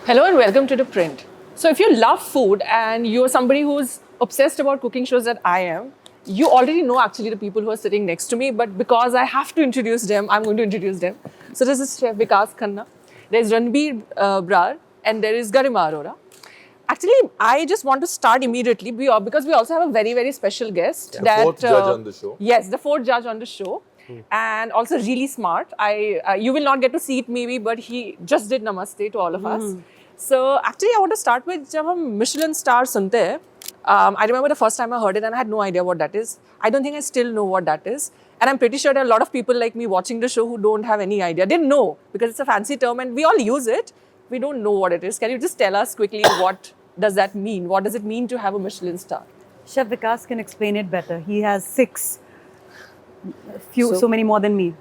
Hello and welcome to ThePrint. So if you love food and you're somebody who's obsessed about cooking shows that I am, you already know actually the people who are sitting next to me, but because I have to introduce them, I'm going to introduce them. So this is Chef Vikas Khanna, there's Ranveer Brar, and there is Garima Arora. Actually, I just want to start immediately because we also have a very, very special guest. The fourth judge on the show. Yes, the fourth judge on the show. And also really smart. You will not get to see it maybe, but he just did namaste to all of us. So actually, I want to start with जब हम Michelin star सुनते हैं. I remember the first time I heard it and I had no idea what that is. I don't think I still know what that is. And I'm pretty sure there are a lot of people like me watching the show who don't have any idea. They know because it's a fancy term and we all use it. We don't know what it is. Can you just tell us quickly what does that mean? What does it mean to have a Michelin star? Chef Vikas can explain it better. He has 6. So many more than me.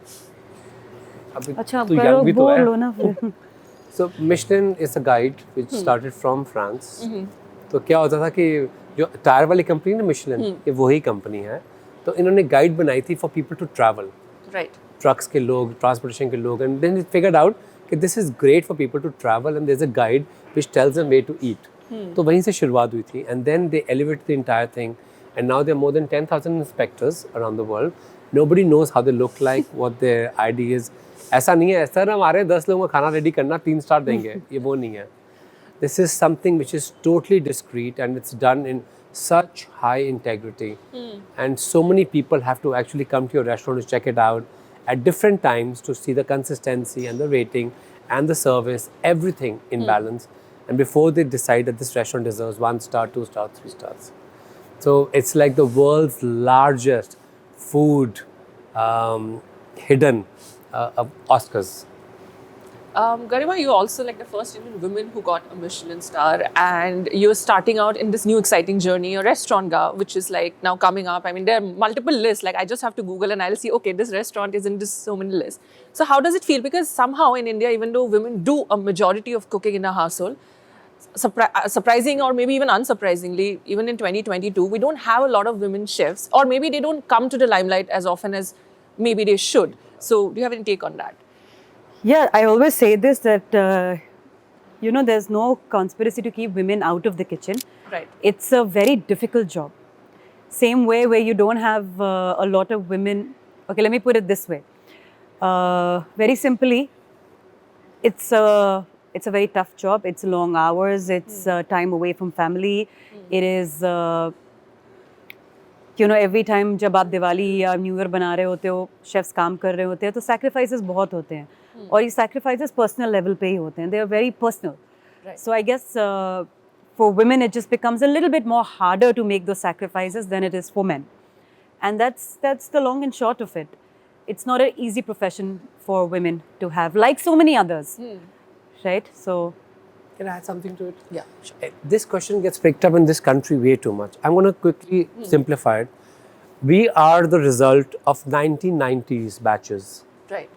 अच्छा अब करो बोल लो ना फिर. So Michelin is a guide which started from France. तो क्या होता था कि जो टायर वाली कंपनी ना Michelin ये वही कंपनी है. तो इन्होंने गाइड बनाई थी for people to travel. Right. Trucks के लोग, transportation के लोग, and then they figured out कि this is great for people to travel and there's a guide which tells them where to eat. तो वहीं से शुरुआत हुई थी and then they elevated the entire thing and now there are more than 10,000 inspectors around the world. Nobody knows how they look like, what their ID is. ऐसा नहीं है sir हमारे 10 लोगों का खाना रेडी करना 3 स्टार देंगे ये वो नहीं है. This is something which is totally discreet and it's done in such high integrity and so many people have to actually come to your restaurant to check it out at different times to see the consistency and the rating and the service, everything in balance, and before they decide that this restaurant deserves 1 star, 2 stars, 3 stars. So it's like the world's largest food hidden of Oscars. Garima, you're also like the first Indian woman who got a Michelin star and you're starting out in this new exciting journey, your restaurant ga, which is like now coming up. I mean, there are multiple lists. Like I just have to Google and I'll see, okay, this restaurant is in this so many lists. So how does it feel? Because somehow in India, even though women do a majority of cooking in a household, surprising or maybe even unsurprisingly, even in 2022, we don't have a lot of women chefs or maybe they don't come to the limelight as often as maybe they should. So do you have any take on that? Yeah, I always say this that, there's no conspiracy to keep women out of the kitchen. Right. It's a very difficult job. Same way where you don't have a lot of women. Okay, let me put it this way. Very simply, it's a very tough job. It's long hours. It's time away from family. It is, every time जब आप दिवाली या new year बना रहे होते हो, chefs काम कर रहे होते हैं, तो sacrifices बहुत होते हैं. और ये sacrifices personal level पे ही होते हैं. They are very personal. Right. So I guess for women it just becomes a little bit more harder to make those sacrifices than it is for men. And that's the long and short of it. It's not an easy profession for women to have, like so many others. Right? So Can I add something to it? Yeah, sure. This question gets picked up in this country way too much. I'm going to quickly simplify it. We are the result of 1990s batches. Right.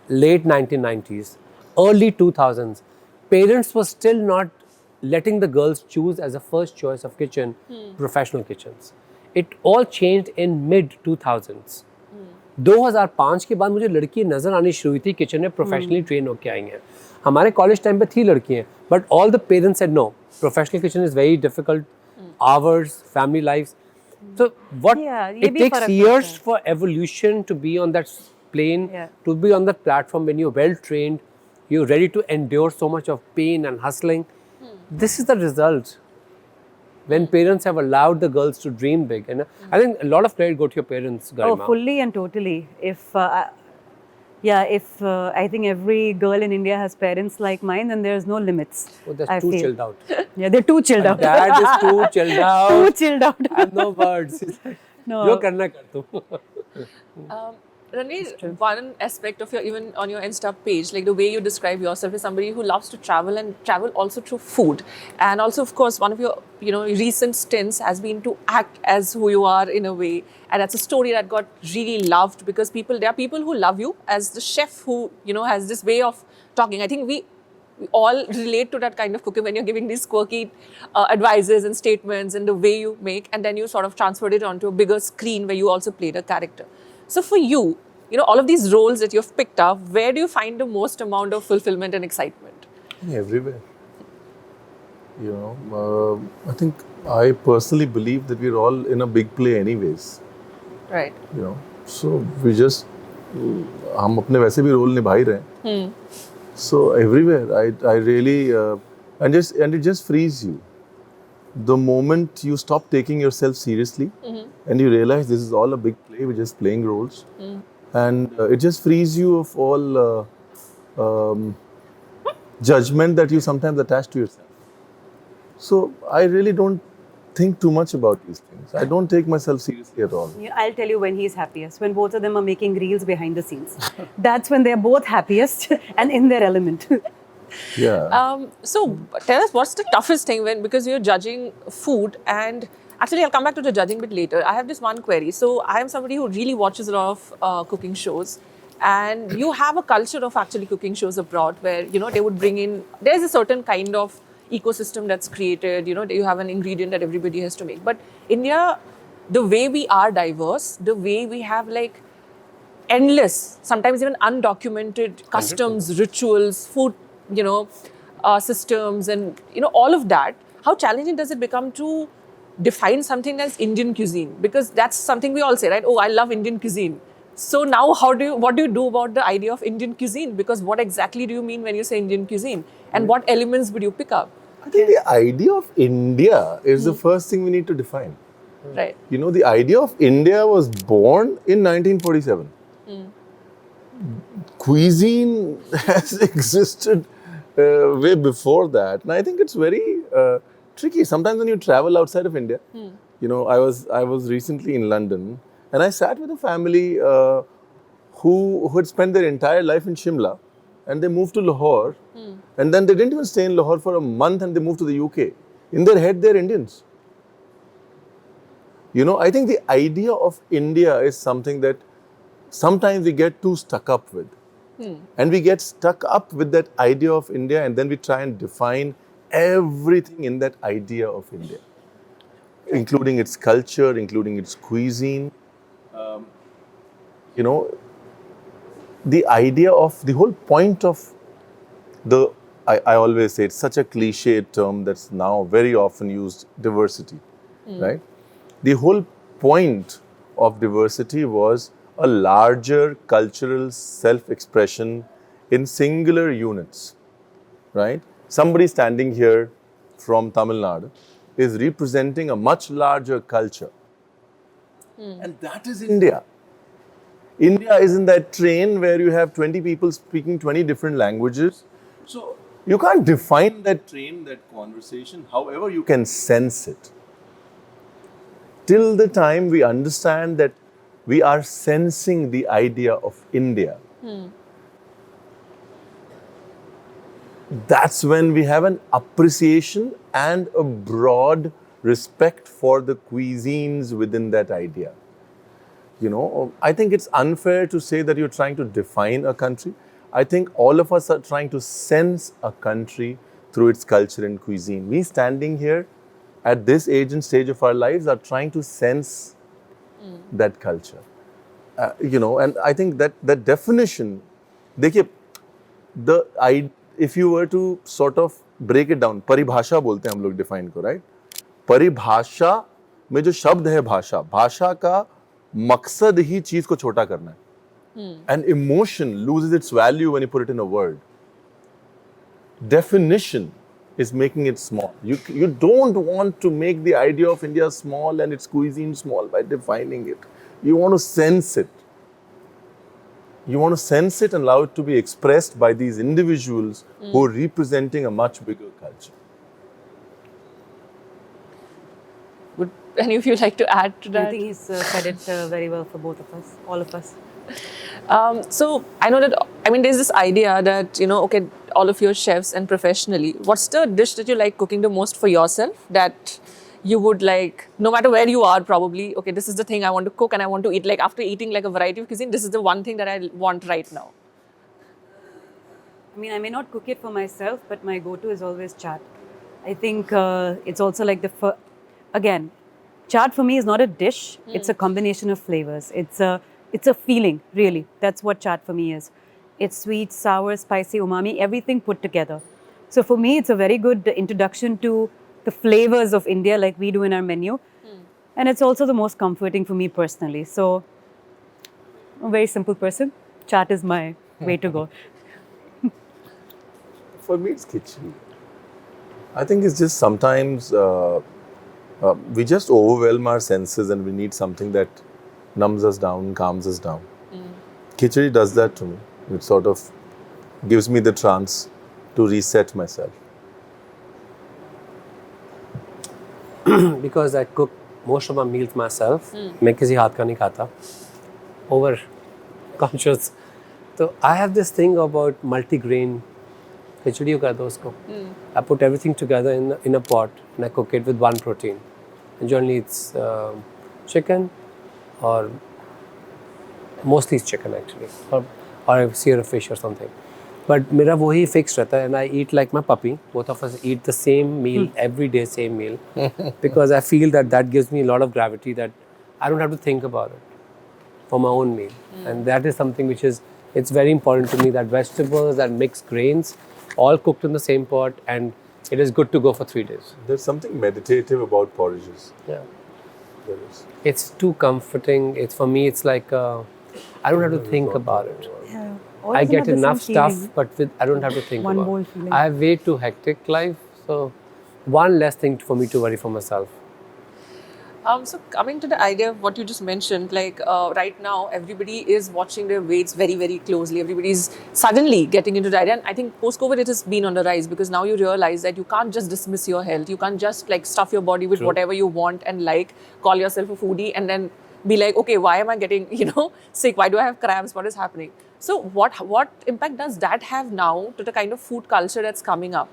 Late 1990s, early 2000s. Parents were still not letting the girls choose as a first choice of kitchen, professional kitchens. It all changed in mid 2000s. 2005 के बाद मुझे लड़की नजर आनी शुरू हुई थी kitchen में प्रोफेशनली ट्रेन होके आई हैं. हमारे कॉलेज टाइम पे थी लड़कियां, but all the parents said no, professional kitchen is very difficult, hours, family life. So what it takes years for evolution to be on that plane, to be on that platform when you're well trained, you're ready to endure so much of pain and hustling. This is the result. When parents have allowed the girls to dream big, and I think a lot of credit go to your parents, Garima. Oh, fully and totally. If I think every girl in India has parents like mine, then there's no limits. Oh, that's too chilled out. Yeah, they're too chilled out. Dad is too chilled out. Too chilled out. And no words. No. Jo karna kar tu. Ranveer, one aspect of even on your Insta page, like the way you describe yourself as somebody who loves to travel and travel also through food. And also, of course, one of your recent stints has been to act as who you are in a way. And that's a story that got really loved because there are people who love you as the chef who, has this way of talking. I think we all relate to that kind of cooking when you're giving these quirky advices and statements and the way you make, and then you sort of transferred it onto a bigger screen where you also played a character. So for you, all of these roles that you've picked up, where do you find the most amount of fulfillment and excitement? Everywhere. You know, I think I personally believe that we're all in a big play anyways. Right. You know, so we just हम अपने वैसे भी role निभा ही रहे हैं. So everywhere, I really and it just frees you. The moment you stop taking yourself seriously and you realize this is all a big play, we're just playing roles, and it just frees you of all judgment that you sometimes attach to yourself. So I really don't think too much about these things. I don't take myself seriously at all. Yeah, I'll tell you when he's happiest, when both of them are making reels behind the scenes. That's when they're both happiest and in their element. Yeah. So tell us, what's the toughest thing because you're judging food, and actually I'll come back to the judging bit later. I have this one query. So I am somebody who really watches a lot of cooking shows, and you have a culture of actually cooking shows abroad where, you know, they would bring in, there's a certain kind of ecosystem that's created, you know, you have an ingredient that everybody has to make. But India, the way we are diverse, the way we have like endless, sometimes even undocumented customs, rituals, food, you know, systems, and you know, all of that. How challenging does it become to define something as Indian cuisine? Because that's something we all say, right? Oh, I love Indian cuisine. So now, what do you do about the idea of Indian cuisine? Because what exactly do you mean when you say Indian cuisine, and what elements would you pick up? I think the idea of India is the first thing we need to define. Right. You know, the idea of India was born in 1947. Cuisine has existed way before that, and I think it's very tricky. Sometimes when you travel outside of India, you know, I was recently in London, and I sat with a family who had spent their entire life in Shimla, and they moved to Lahore, and then they didn't even stay in Lahore for a month, and they moved to the UK. In their head, they're Indians. You know, I think the idea of India is something that sometimes we get too stuck up with. And we get stuck up with that idea of India, and then we try and define everything in that idea of India, including its culture, including its cuisine. You know, the idea of the whole point of I always say it's such a cliche term that's now very often used, diversity, right? The whole point of diversity was a larger cultural self-expression in singular units, right? Somebody standing here from Tamil Nadu is representing a much larger culture. And that is India. India is in that train where you have 20 people speaking 20 different languages. So you can't define that train, that conversation, however you can sense it. Till the time we understand that we are sensing the idea of India, that's when we have an appreciation and a broad respect for the cuisines within that idea. You know, I think it's unfair to say that you're trying to define a country. I think all of us are trying to sense a country through its culture and cuisine. We standing here at this age and stage of our lives are trying to sense that culture. You know, and I think that definition, if you were to sort of break it down, परिभाषा बोलते हैं हम लोग define को, right? परिभाषा में जो शब्द है भाषा, भाषा का मकसद ही चीज को छोटा करना है. And emotion loses its value when you put it in a word. Definition is making it small. You don't want to make the idea of India small and its cuisine small by defining it. You want to sense it. You want to sense it and allow it to be expressed by these individuals who are representing a much bigger culture. Would any of you like to add to that? I think he's said it very well for both of us, all of us. So I know that, I mean, there's this idea that, you know, okay, all of your chefs and professionally, what's the dish that you like cooking the most for yourself that you would like, no matter where you are probably, okay, this is the thing I want to cook and I want to eat, like after eating like a variety of cuisine, this is the one thing that I want right now? I mean, I may not cook it for myself, but my go-to is always chaat. I think it's also like again, chaat for me is not a dish, it's a combination of flavors. It's a feeling, really. That's what chaat for me is. It's sweet, sour, spicy, umami, everything put together. So for me, it's a very good introduction to the flavors of India like we do in our menu. And it's also the most comforting for me personally. So I'm a very simple person. Chaat is my way to go. For me, it's khichdi. I think it's just sometimes we just overwhelm our senses and we need something that numbs us down, calms us down. Khichdi does that to me. It sort of gives me the chance to reset myself. Because I cook most of my meals myself. मैं किसी हाथ का नहीं खाता. Over conscious. So I have this thing about multi-grain khichdi कर दो उसको. I put everything together in a pot and I cook it with one protein. And generally it's chicken or mostly it's chicken actually, or I sear a fish or something. But मेरा वही fixed रहता है and I eat like my puppy. Both of us eat the same meal every day, same meal, because I feel that gives me a lot of gravity that I don't have to think about it for my own meal. And that is something which is, it's very important to me that vegetables and mixed grains all cooked in the same pot and it is good to go for 3 days. There's something meditative about porridges. Yeah. There is. It's too comforting. It's for me, it's like I don't have to think about it. Yeah. I get enough stuff, but I don't have to think One about bowl it. feeling. I have way too hectic life, so one less thing for me to worry for myself. So coming to the idea of what you just mentioned, like right now everybody is watching their weights very, very closely. Everybody is suddenly getting into the idea, and I think post-COVID it has been on the rise because now you realize that you can't just dismiss your health. You can't just like stuff your body with True. whatever you want and like call yourself a foodie and then be like, okay, why am I getting sick? Why do I have cramps? What is happening? So what impact does that have now to the kind of food culture that's coming up?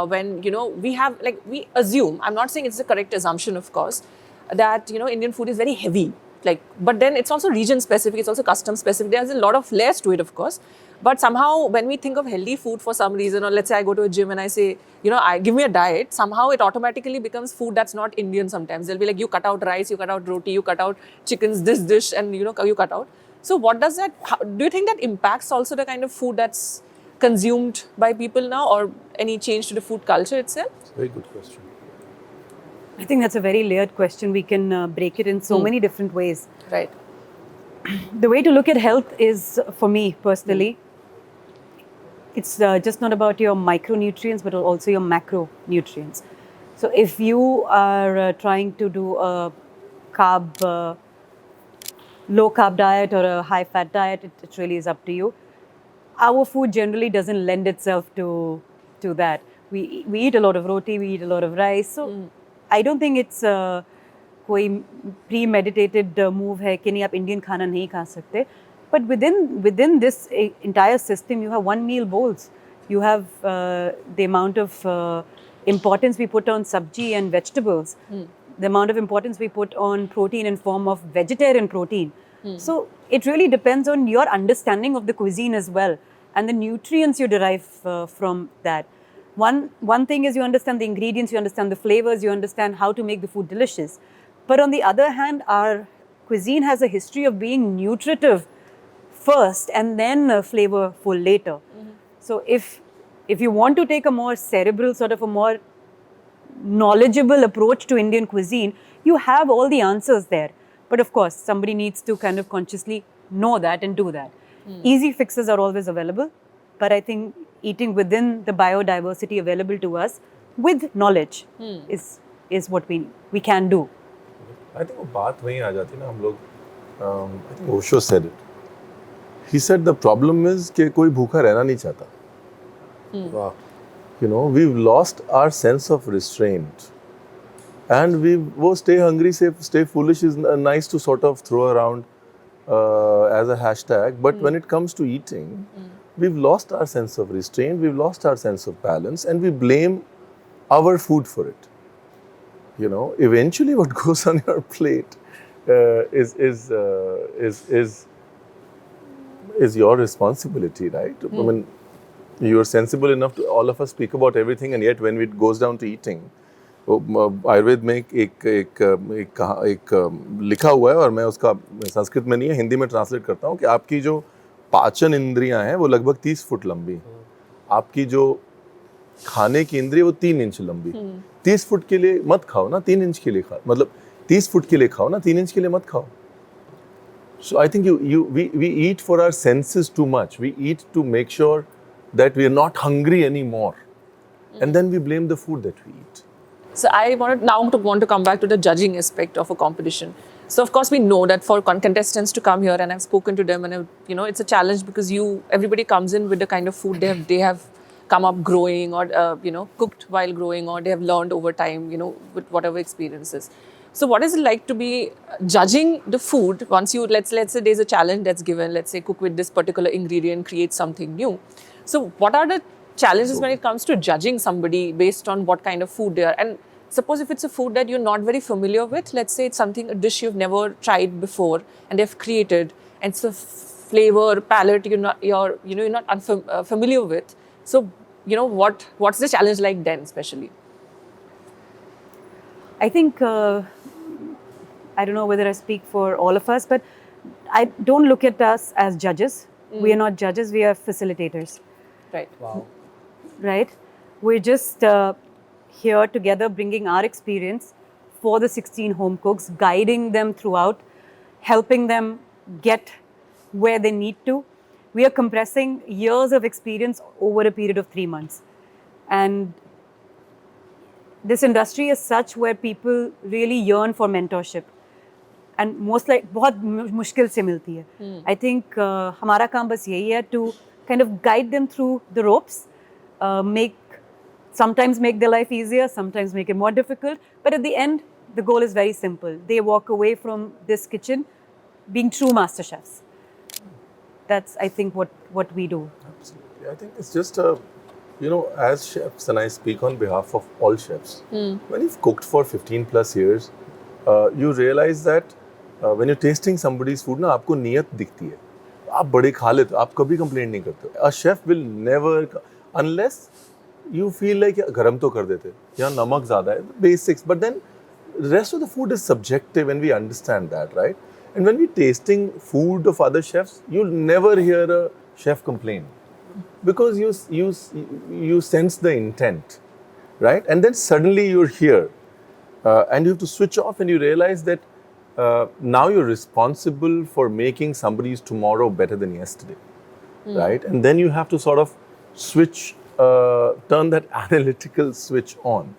When we have, like, we assume, I'm not saying it's the correct assumption, of course, that Indian food is very heavy, like, but then it's also region specific, it's also custom specific. There's a lot of layers to it, of course, but somehow when we think of healthy food for some reason, or let's say I go to a gym and I say, I give me a diet, somehow it automatically becomes food that's not Indian. Sometimes they'll be like, you cut out rice, you cut out roti, you cut out chickens, this dish, and you cut out. So what does that, do you think that impacts also the kind of food that's consumed by people now, or any change to the food culture itself? It's a very good question. I think that's a very layered question. We can break it in so many different ways. Right. The way to look at health is, for me personally, it's just not about your micronutrients, but also your macronutrients. So if you are trying to do a low carb diet or a high fat diet, it really is up to you. Our food generally doesn't lend itself to that. We eat a lot of roti, we eat a lot of rice. So I don't think it's कोई premeditated move है कि नहीं आप Indian खाना नहीं खा सकते. But within this entire system, you have 1 meal bowls. You have the amount of importance we put on sabji and vegetables. The amount of importance we put on protein in form of vegetarian protein. So it really depends on your understanding of the cuisine as well and the nutrients you derive from that. One thing is you understand the ingredients, you understand the flavors, you understand how to make the food delicious. But on the other hand, our cuisine has a history of being nutritive first and then flavorful later. So if you want to take a more cerebral, sort of a more knowledgeable approach to Indian cuisine, you have all the answers there. But of course, somebody needs to kind of consciously know that and do that. Easy fixes are always available, but I think eating within the biodiversity available to us with knowledge is what we can do. I think वो बात वहीं आ जाती है ना हम लोग. I think Osho said it. He said the problem is कि कोई भूखा रहना नहीं चाहता. Wow. We've lost our sense of restraint. And वो stay hungry, stay foolish is nice to sort of throw around as a hashtag. But when it comes to eating, we've lost our sense of restraint, we've lost our sense of balance, and we blame our food for it. Eventually what goes on your plate is your responsibility, right? I mean, you're sensible enough to, all of us speak about everything, and yet when it goes down to eating, Ayurveda में एक लिखा हुआ है और मैं उसका संस्कृत में नहीं है, हिंदी में ट्रांसलेट करता हूँ कि आपकी जो पाचन इंद्रियां हैं वो लगभग 30 फुट लंबी हैं. आपकी जो खाने की इंद्रिय वो 3 इंच लंबी, 30 फुट के लिए मत खाओ ना, 3 इंच के लिए खाओ, मतलब 30 फुट के लिए खाओ ना, 3 इंच के लिए मत खाओ. So I think we eat for our senses too much. We eat to make sure that we are not hungry anymore, and then we blame the food that we eat. So I want to come back to the judging aspect of a competition. So of course we know that for contestants to come here, and I've spoken to them, and it's a challenge because everybody comes in with the kind of food they have come up growing, or cooked while growing, or they have learned over time, with whatever experiences. So what is it like to be judging the food once you, let's say there's a challenge that's given, let's say cook with this particular ingredient, create something new. So what are the challenges when it comes to judging somebody based on what kind of food they are? And suppose if it's a food that you're not very familiar with, let's say it's a dish you've never tried before and they've created, and it's a flavor palette you're not familiar with. So, what's the challenge like then, especially? I think, I don't know whether I speak for all of us, but I don't look at us as judges. We are not judges, we are facilitators. Right. Wow. Right? We're just here together bringing our experience for the 16 home cooks, guiding them throughout, helping them get where they need to. We are compressing years of experience over a period of 3 months. And this industry is such where people really yearn for mentorship. And most like बहुत मुश्किल से मिलती है. I think हमारा काम बस यही है to kind of guide them through the ropes, sometimes make their life easier, sometimes make it more difficult. But at the end, the goal is very simple. They walk away from this kitchen being true master chefs. That's, I think, what we do. Absolutely. I think it's just as chefs, and I speak on behalf of all chefs, when you've cooked for 15 plus years, you realize that when you're tasting somebody's food, ना आपको नियत दिखती है. आप बड़े खा लेते हो, आप कभी complain नहीं करते. A chef will never, unless you feel like गरम तो कर देते, या नमक ज़्यादा है, basics. But then the rest of the food is subjective, and we understand that, right? And when we're tasting food of other chefs, you'll never hear a chef complain, because you sense the intent, right? And then suddenly you're here, and you have to switch off, and you realize that now you're responsible for making somebody's tomorrow better than yesterday, right? And then you have to sort of switch, turn that analytical switch on.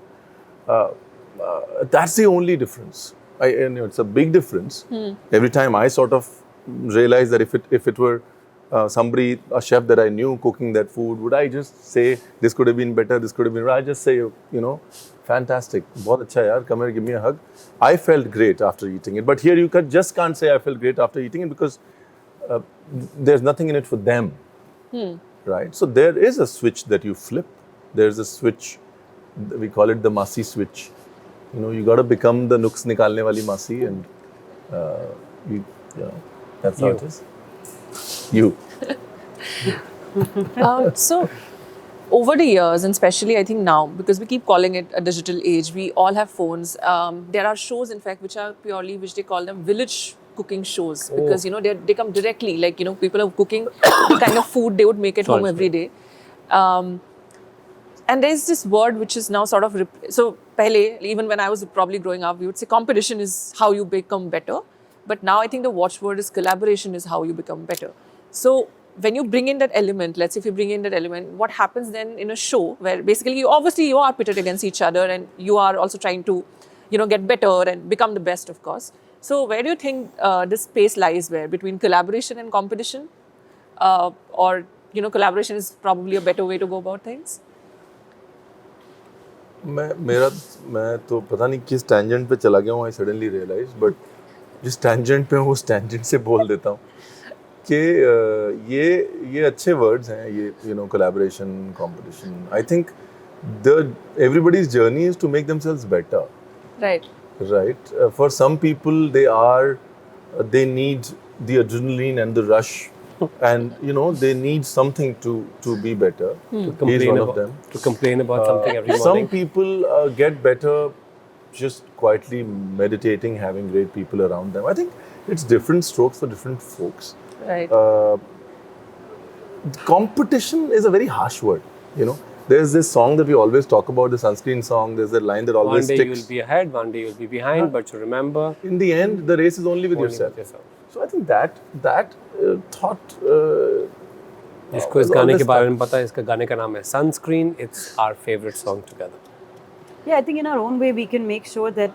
That's the only difference. It's a big difference. Every time I sort of realize that if it were somebody, a chef that I knew cooking that food, would I just say this could have been better, this could have been? I just say, fantastic, बहुत अच्छा है यार, come here, give me a hug. I felt great after eating it, but here you just can't say I felt great after eating it, because there's nothing in it for them, right? So there is a switch that you flip. There's a switch, we call it the Masi switch. You got to become the nuks nikalne wali Masi, and that's how it is. You. So, over the years, and especially I think now, because we keep calling it a digital age, we all have phones. There are shows, in fact, which they call them village cooking shows, because they come directly, like people are cooking the kind of food they would make at home every day. And there's this word which is now sort of so pehle, even when I was probably growing up, we would say competition is how you become better. But now I think the watchword is collaboration is how you become better. So when you bring in that element, let's say if you bring in that element, what happens then in a show where basically you are pitted against each other, and you are also trying to, get better and become the best, of course. So where do you think this space lies between collaboration and competition? Or, collaboration is probably a better way to go about things? मैं तो पता नहीं किस tangent पे चला गया हूँ. I suddenly realized, but जिस tangent पे हूँ उस tangent से बोल देता हूँ कि ये अच्छे words हैं, ये collaboration, competition. I think everybody's journey is to make themselves better. Right. For some people, they need the adrenaline and the rush, and they need something to be better. He's one of them. To complain about something every morning. Some people get better just quietly meditating, having great people around them. I think it's different strokes for different folks. Right. Competition is a very harsh word. There's this song that we always talk about, the sunscreen song. There's that line that One always day sticks. you'll be ahead, one day you'll be behind, but you remember. In the end, the race is only with only yourself. with yourself. So I think that thought. इसको इस गाने के बारे में पता है, इसका गाने का नाम है Sunscreen. It's our favorite song together. Yeah, I think in our own way we can make sure that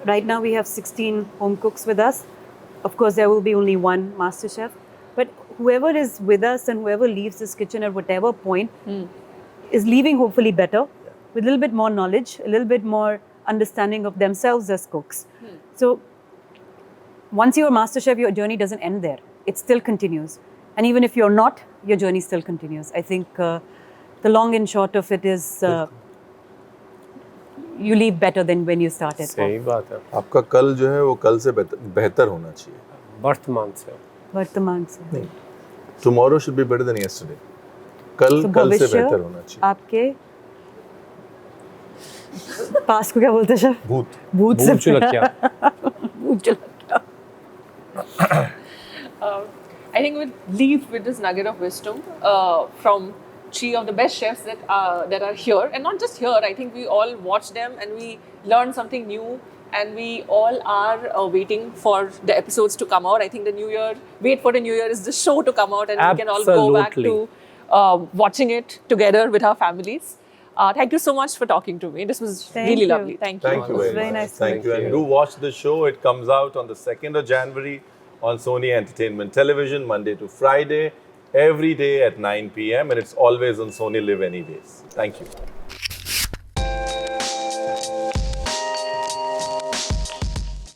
right now we have 16 home cooks with us. Of course, there will be only one master chef, but whoever is with us and whoever leaves this kitchen at whatever point is leaving hopefully better, with a little bit more knowledge, a little bit more understanding of themselves as cooks. So once you're a master chef, your journey doesn't end there. It still continues. And even if you're not, your journey still continues. I think the long and short of it is you leave better than when you started. सही बात है. आपका कल जो है वो कल से बेहतर होना चाहिए. वर्तमान से. वर्तमान से. नहीं. Tomorrow should be better than yesterday. कल कल से बेहतर होना चाहिए. आपके पास को क्या बोलते हैं शेफ? भूत से चुलकिया. भूत चुलकिया. I think we'll leave with this nugget of wisdom from three of the best chefs that are here, and not just here. I think we all watch them and we learn something new, and we all are waiting for the episodes to come out. I think the new year, wait for the new year, is the show to come out, and we can all go back to watching it together with our families. Thank you so much for talking to me. This was really lovely. Thank you. Thank you very much. Nice. Thank you. And do watch the show. It comes out on the 2nd of January on Sony Entertainment Television, Monday to Friday, every day at 9 p.m. And it's always on Sony Live Anyways. Thank you.